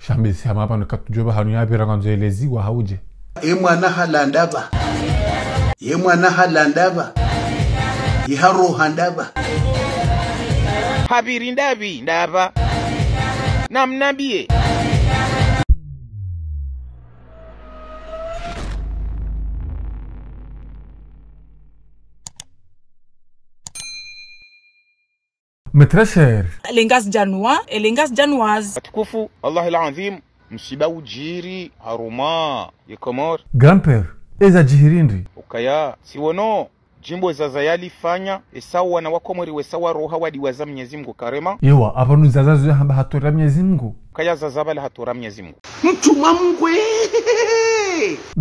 Shambisi hapa nikatujoba hanu ya biranganzo elezi wa hauje. Mwana halandaba. Mwana halandaba. Iharo handaba. Habiri ndabi ndaba. Namnabie. مترشر Elengas Janwa, Elengas Janwaz. Atukufu Allah al-Azim, msiba ujiri haruma yekomor. Grand-père, eza jihirindri. Ukaya siwono jimbo zaza yalifanya esawa na wakomori wesawa roha wadi waza Mwenyezi Mungu karema. Yewa, apanu zazazu ya hamba hatora Mwenyezi Mungu. Kaya zazaba la hatora Mwenyezi Mungu. Mtuma mngwe.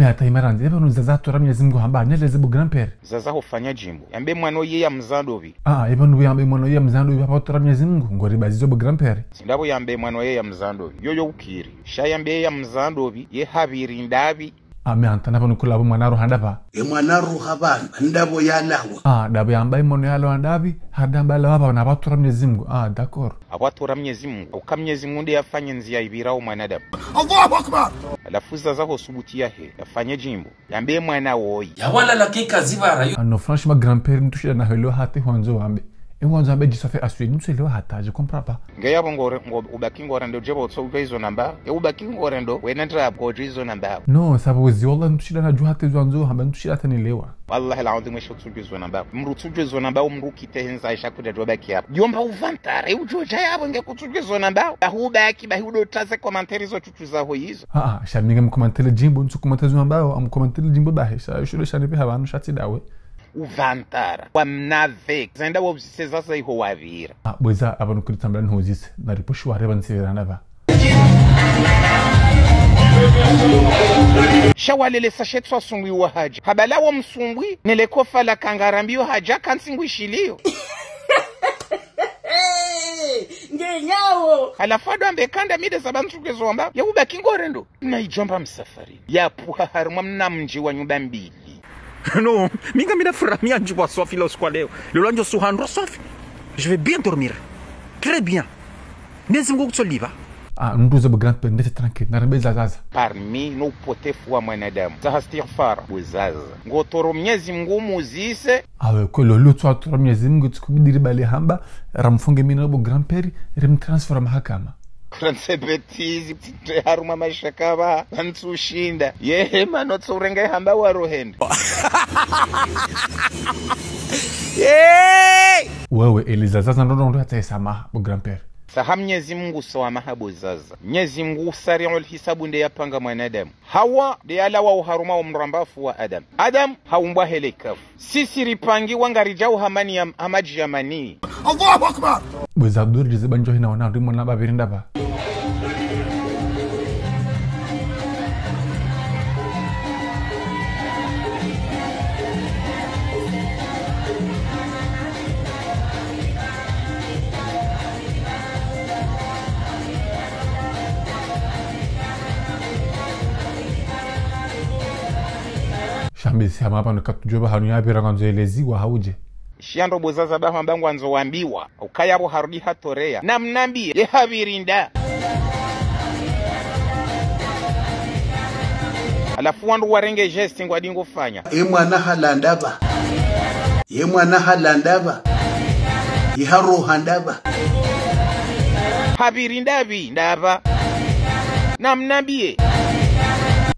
Hata imaranzi, apanu zazazu hatora Mwenyezi Mungu hamba nyeleze bu grand-père. Zaza hofanya jimbo. Yambe mwano ye ya mzandovi. Apanu yambe mwano ye ya mzandovi hapa hatora Mwenyezi Mungu. Ngori bazizo bu grand-père. Sindabo yambe mwano ye ya mzandovi. Yoyo ukiri. Sha yambe ya mzandovi ye habiri ndabi. Hantana apanu kula bu mwanaro handaba. Mwanaro habana ndabo yalawa. Dabu yamba imono yalo handabi, hadamba la hapa na hatora Mwenyezi Mungu. D'accord. Abatora Mwenyezi Mungu. Uka Mwenyezi Mungu ndiye afanye nzia ibirao mwanadamu. Allahu Akbar. Alafu zaza subutia he afanye jimbo yambe mwana woyi ya wala lakika zivara No franchement grand-père ntushira na helo hati hwanzo wambe. Wanzo ambe jisafe asui ntuselewa hata je comprends pas. Ngeyabo ngo ubaki ngorendo jebo so bezo namba ubaki ngorendo wenandra ko jizo namba No sababu zi wallah ntushira na juhate zwanzo hamba ntushira tanilewa. wallahi alazim mwisho tsubizo namba mrutsubizo namba umrukite henza isha kuja jobaki hapo yomba uvantare ujoja yabo ngekutsubizo namba bahubaki bahudo taze commentaires zo tutuza ho yizo shaminga mkomentele jimbo ntu komentele ambao amkomentele jimbo bahisha shule shanipe habanu shati dawe uvantara wa mnave zenda wo seza sai ho wavira bweza abantu kuri tambana ntuzise nari pushu wareba nsirana ba shawalele sashetwa sungwi wa haja habala wa msungwi nelekofa la kangarambio haja kansingwi shilio Ngenyawo. Alafado ambekanda mide sabantukezo amba ya ubaki ngorendo na ijomba msafari ya puha harumwa mnamji wa nyumba mbili. Non, minga mina framia njua sofi lo squaleo. Le lanjo suhandro sofi. Je vais bien dormir. Très bien. Nezi mgo kutsoliva. Nduze bu grand-père ndete tranquille na rebe zazaza. Parmi no upotefu wa mwanadamu. Zahastighfar buzaza. Ngotoro Mwenyezi Mungu muzise. Ko lolo twa Mwenyezi Mungu tukubidiri bali hamba ramfunge mina bu grand-père remtransfer mahakama. Kranse betizi tite haruma mashakaba antsushinda yehema notsorenga hamba wa rohendo. Wewe elizazaza ndo atasema bu grand-père. Saha Mwenyezi Mungu sawa mahabu zaza. Mwenyezi Mungu sari'ul hisabu ndiye yapanga mwanadamu. Hawa ndiye alawa uharuma wa mrambafu wa Adam. Adam haumbwa helekafu. Sisi ripangiwa ngarijau hamani ya hamaji ya manii. Allahu Akbar. Bweza abdur jiziba njohi na wana rimo na babirinda ba. Shambisi hapa nikatujoba hanu ya biranganzo elezi wa hauje. Shiando bozaza baho ambangu anzo wambiwa. Ukayabo harudi hatorea. Na mnambie ye habirinda. Alafu wandu warenge gesti ngwa dingo fanya. Mwana halandaba. Mwana halandaba. Iharo handaba. Habirindabi ndaba. Na mnambie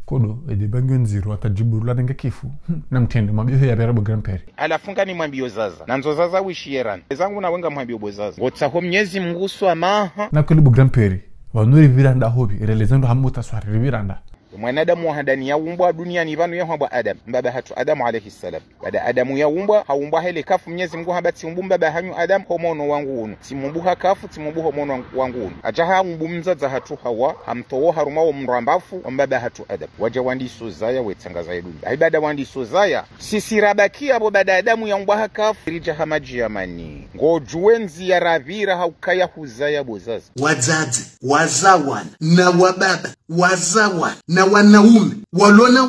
Kodo ejibangu nziro atajibu la nenge kifu na mtende mabio ya berabu grand-père. Alafunga ni mwambio zaza. Na nzo zaza wishieran. Ezangu na wenga mwambio bozaza. Ngotsaho Mwenyezi Mungu swamaha. Na kuli bu grand-père. Wanuri viranda hobi relezando hamuta swari viranda. Mwanadamu hadani ya umbwa duniani vanu ya hamba Adam mbaba hatu Adamu alayhi salam bada Adamu ya umbwa haumbwa hele kafu Mwenyezi Mungu habati umbumba bahanyu Adam homono wangu unu timumbuha kafu timumbu homono wangu unu ajaha umbumza za hatu Hawa hamtowo haruma wa mrambafu mbaba hatu Adam waja wandi sozaya wetangaza ya dunia ibada wandi sozaya sisi rabaki abo bada Adamu ya umbwa kafu rija hamaji ya mani ngojuenzi ya ravira haukaya huzaya bozazi Wazazi, wazawan, na wababa, wazawan, na wanaume, walona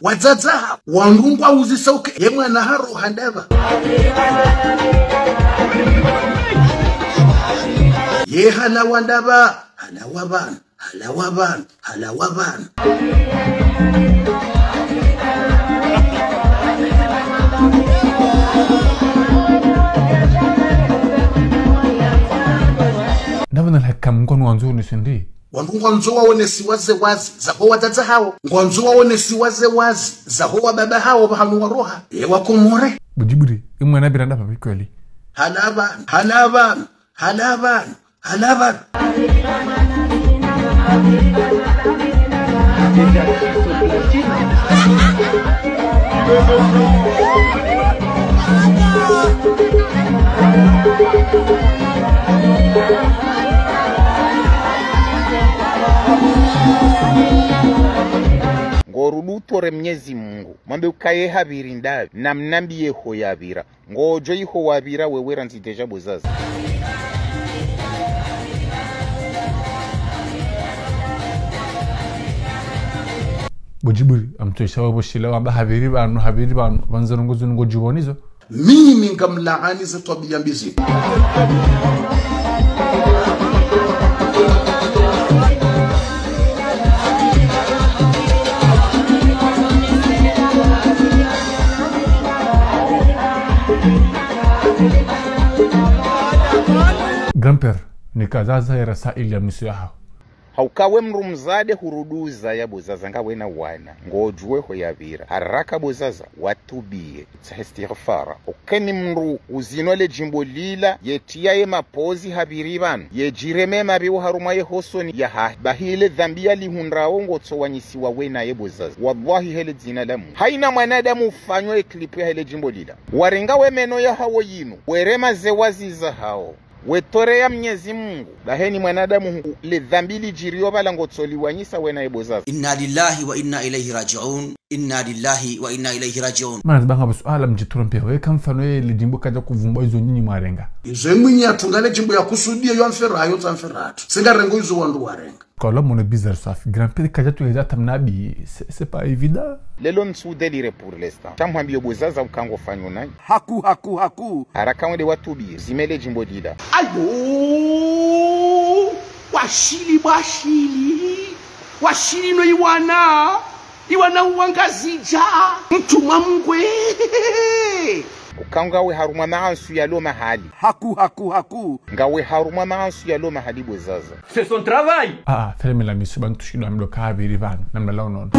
wazazaha, wandungwa uzisauke, mwana haro handaba. Hala wandaba, hala wabana, halawa bana. Nabana hakam ngono wanzo ni sindi. Wandu ngwanzo waone siwaze wazi zaho watata hao. Ngwanzo waone siwaze wazi zaho baba hao bahanu waroha. Wakomore. Bujiburi imwana biranda papi kweli. Halaban. Ngorudutore Mwenyezi Mungu mwambe ukaye habiri ndavi na mnambiye ho yabira ngojo iho wabira wewe ranziteja bozaza. Bujiburi amtoisha waboshila wamba habiri banu banza ngo jubonizo. Mimi ngamlaani za tabia mbizi. Grandpère nikazaza ya rasaili ya misiyaha. Haukawe mrumzade huruduza ya bozaza nga wena wana ngojwe ho yabira haraka bozaza watubie istighfara ukeni mru uzinole jimbo lila yetia ye mapozi habiri banu yejireme mabiwo haruma ye hosoni ya bahile dhambia lihundrawo ngotsowanyisi wa wena ye bozaza wallahi hele dzina lamu haina mwanadamu ufanywe klipu ya hele jimbo lila warenga wemeno ya hawo yinu werema zewazi za hao wetore ya Mwenyezi Mungu baheni mwanadamu le dhambili jirio bala ngotsoliwanyisa wena ebozaza. Inna lillahi wa inna ilayhi raji'un. Inna lillahi wa inna ilayhi raji'un. Mana banga basuala mjiturompe we kamfano ye lijimbo kaja kuvumba izo nyinyi marenga. Izo mwinya tungale jimbo ya kusudia yo amferayo tsamferatu. Singa rengo izo wandu warenga. Kala mon bizarre safi grand-père kaja tu eza tamnabi c'est pas évident. Lelo nsu delire pour l'instant. Tamwambie bozaza ukango fanyo nayi. Haku. Haraka wende watubi zimele jimbo dida. Ayo! Washili no iwana uangazija mtuma mngwe. Ukangawe haruma maansu ya lo mahali. Haku. Ngawe haruma maansu ya lo mahali bozaza. C'est son travail. Ferme la mission bantu shido amdo kabiri van namna lao non.